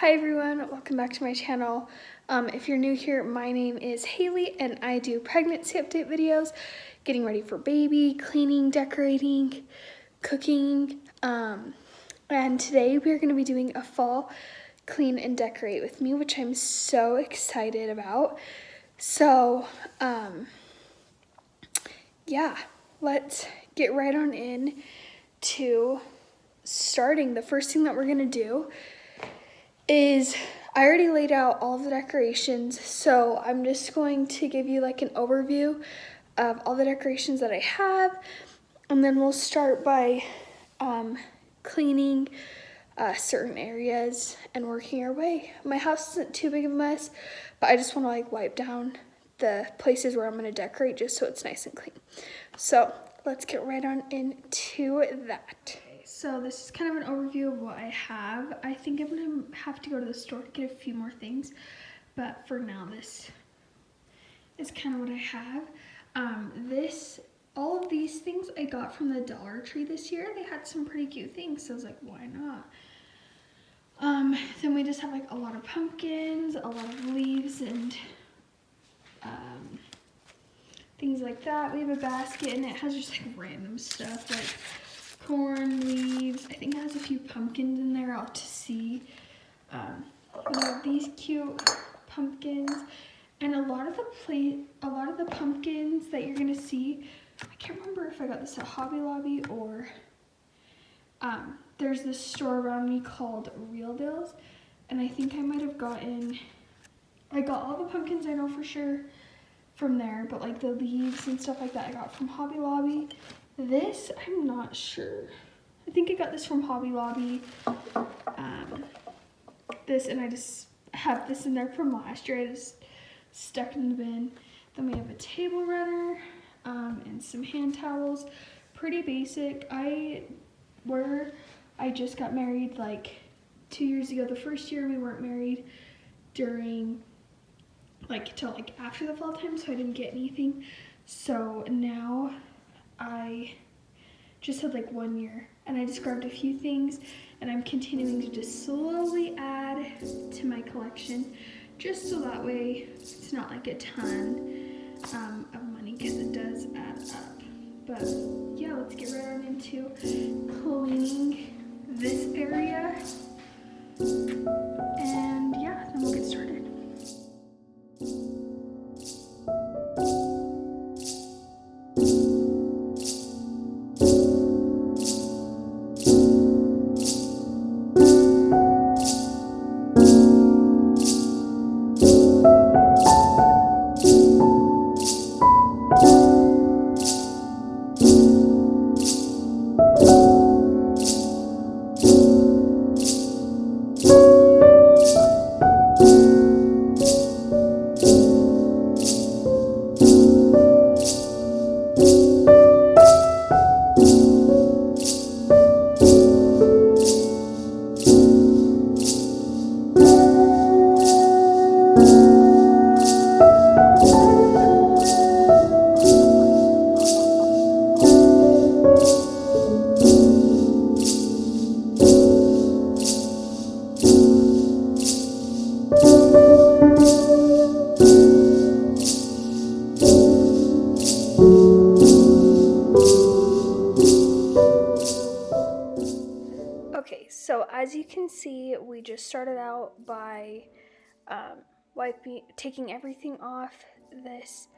Hi everyone, welcome back to my channel. If you're new here, my name is Haley and I do pregnancy update videos, getting ready for baby, cleaning, decorating, cooking, and today we're going to be doing a fall clean and decorate with me, which I'm so excited about. So, yeah, let's get right on in to starting. The first thing that we're going to do is I already laid out all the decorations, so I'm just going to give you like an overview of all the decorations that I have, and then we'll start by cleaning certain areas and working our way. My house isn't too big of a mess, but I just want to like wipe down the places where I'm going to decorate just so it's nice and clean. So let's get right on into that. So this is kind of an overview of what I have. I think I'm going to have to go to the store to get a few more things, but for now this is kind of what I have. All of these things I got from the Dollar Tree this year. They had some pretty cute things, so I was like, why not? Then we just have like a lot of pumpkins, a lot of leaves, and things like that. We have a basket and it has just like random stuff like corn, leaves. I think it has a few pumpkins in there out to see. We have these cute pumpkins, and a lot of the pumpkins that you're gonna see, I can't remember if I got this at Hobby Lobby or there's this store around me called Real Deals, and I think I might have I got all the pumpkins I know for sure from there, but like the leaves and stuff like that I got from Hobby Lobby. This, I'm not sure. I think I got this from Hobby Lobby. And I just have this in there from last year. I just stuck it in the bin. Then we have a table runner and some hand towels. Pretty basic. I just got married like 2 years ago. The first year we weren't married during till like after the fall time, so I didn't get anything. So now I just had like 1 year, and I just grabbed a few things, and I'm continuing to just slowly add to my collection, just so that way it's not like a ton of money, because it does add up. But yeah, let's get right on into cleaning this area, and yeah, then we'll get started. Okay, so as you can see, we just started out by taking everything off this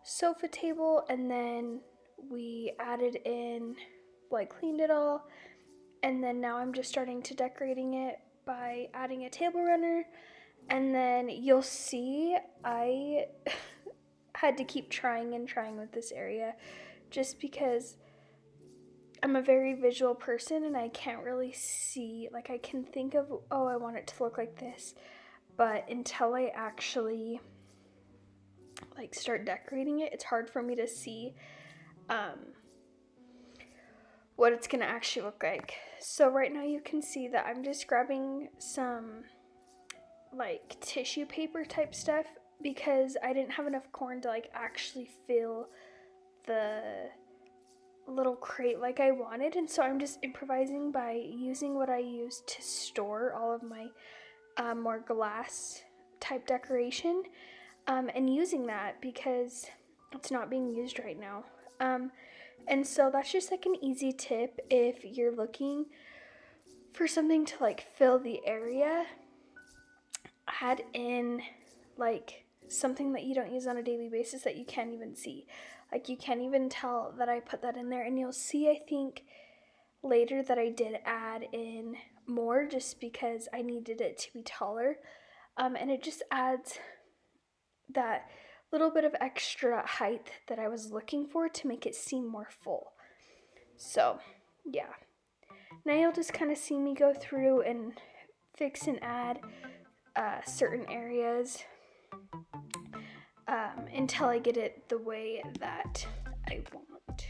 sofa table, and then we added in, cleaned it all, and then now I'm just starting to decorating it by adding a table runner, and then you'll see I had to keep trying and trying with this area just because I'm a very visual person and I can't really see, I can think of, oh, I want it to look like this, but until I actually start decorating it, it's hard for me to see what it's gonna actually look like. So right now you can see that I'm just grabbing some tissue paper type stuff because I didn't have enough corn to actually fill the little crate like I wanted, and so I'm just improvising by using what I use to store all of my more glass type decoration, and using that because it's not being used right now. And so that's just like an easy tip if you're looking for something to like fill the area. Add in like something that you don't use on a daily basis that you can't even see. Like you can't even tell that I put that in there, and you'll see, I think, later that I did add in more just because I needed it to be taller. And it just adds that little bit of extra height that I was looking for to make it seem more full. So, yeah. Now you'll just kind of see me go through and fix and add certain areas until I get it the way that I want.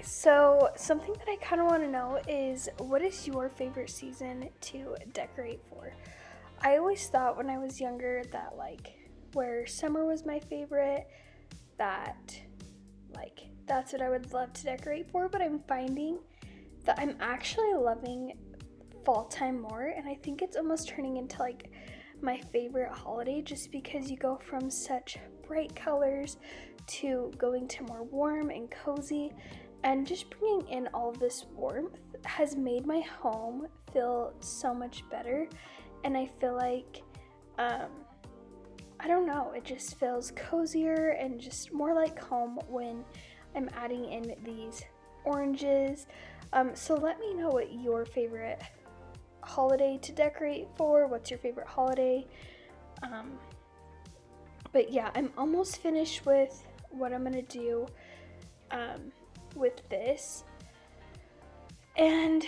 So something that I kind of want to know is, what is your favorite season to decorate for? I always thought when I was younger that like where summer was my favorite, that like that's what I would love to decorate for, but I'm finding that I'm actually loving fall time more, and I think it's almost turning into like my favorite holiday just because you go from such bright colors to going to more warm and cozy, and just bringing in all of this warmth has made my home feel so much better. And I feel like, I don't know, it just feels cozier and just more like home when I'm adding in these oranges. So let me know what your favorite holiday to decorate for. What's your favorite holiday? But yeah, I'm almost finished with what I'm gonna do with this. And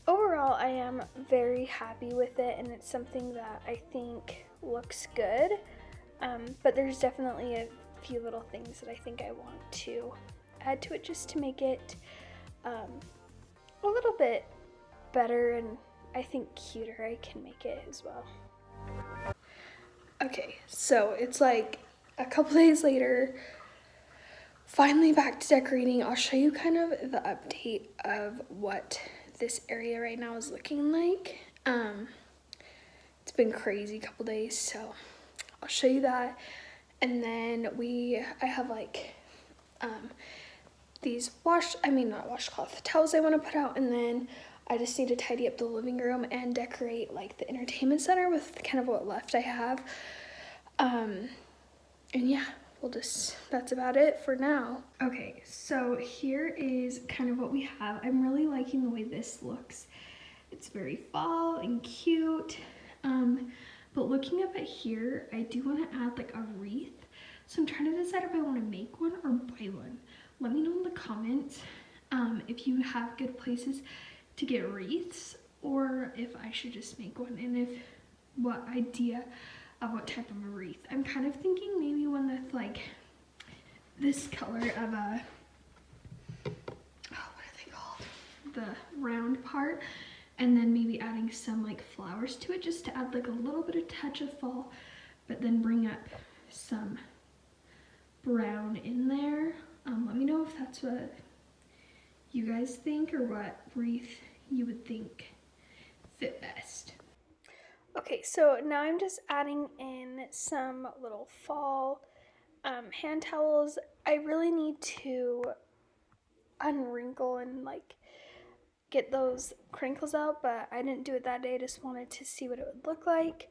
overall, I am very happy with it, and it's something that I think looks good. But there's definitely a few little things that I think I want to add to it just to make it a little bit better, and I think cuter I can make it as well. Okay, so it's like a couple days later, finally back to decorating. I'll show you kind of the update of what this area right now is looking like. It's been crazy couple days, so I'll show you that. And then I have like these not washcloth towels I want to put out, and then I just need to tidy up the living room and decorate like the entertainment center with kind of what left I have. And yeah, that's about it for now. Okay, so here is kind of what we have. I'm really liking the way this looks. It's very fall and cute. But looking up at here, I do want to add like a wreath. So I'm trying to decide if I want to make one or buy one. Let me know in the comments if you have good places to get wreaths, or if I should just make one, and what idea of what type of a wreath. I'm kind of thinking maybe one that's like this color of a, what are they called? The round part, and then maybe adding some like flowers to it just to add like a little bit of touch of fall, but then bring up some brown in there. Let me know if that's what you guys think, or what wreath you would think fit best. Okay, so now I'm just adding in some little fall hand towels. I really need to unwrinkle and like get those crinkles out, but I didn't do it that day. I just wanted to see what it would look like.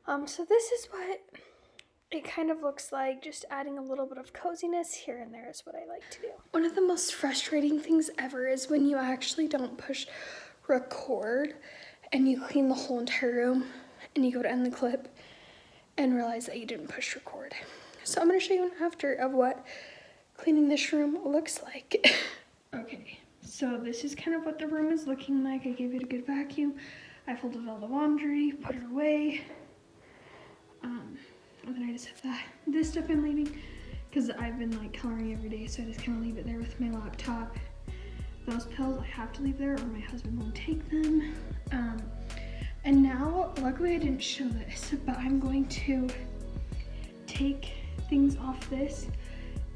So this is what it kind of looks like, just adding a little bit of coziness here and there is what I like to do. One of the most frustrating things ever is when you actually don't push record and you clean the whole entire room and you go to end the clip and realize that you didn't push record. So I'm gonna show you an after of what cleaning this room looks like. Okay, so this is kind of what the room is looking like. I gave it a good vacuum. I folded all the laundry, put it away. And then I just have this stuff I'm leaving because I've been like coloring every day, so I just kind of leave it there with my laptop. Those pills I have to leave there or my husband won't take them. And now, luckily I didn't show this, but I'm going to take things off this,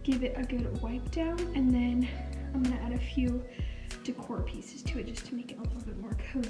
give it a good wipe down, and then I'm gonna add a few decor pieces to it just to make it a little bit more cozy.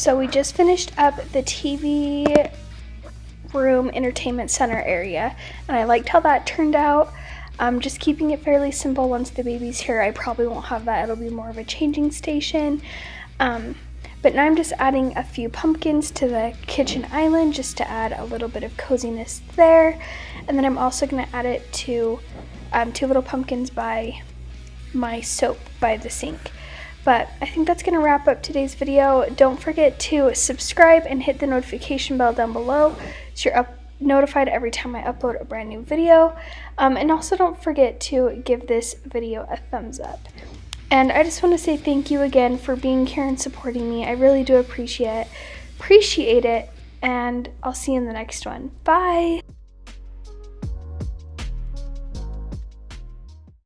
So we just finished up the TV room entertainment center area, and I liked how that turned out. Just keeping it fairly simple. Once the baby's here, I probably won't have that. It'll be more of a changing station. But now I'm just adding a few pumpkins to the kitchen island just to add a little bit of coziness there. And then I'm also going to add it to 2 little pumpkins by my soap by the sink. But I think that's going to wrap up today's video. Don't forget to subscribe and hit the notification bell down below so you're notified every time I upload a brand new video. And also don't forget to give this video a thumbs up. And I just want to say thank you again for being here and supporting me. I really do appreciate it. And I'll see you in the next one. Bye!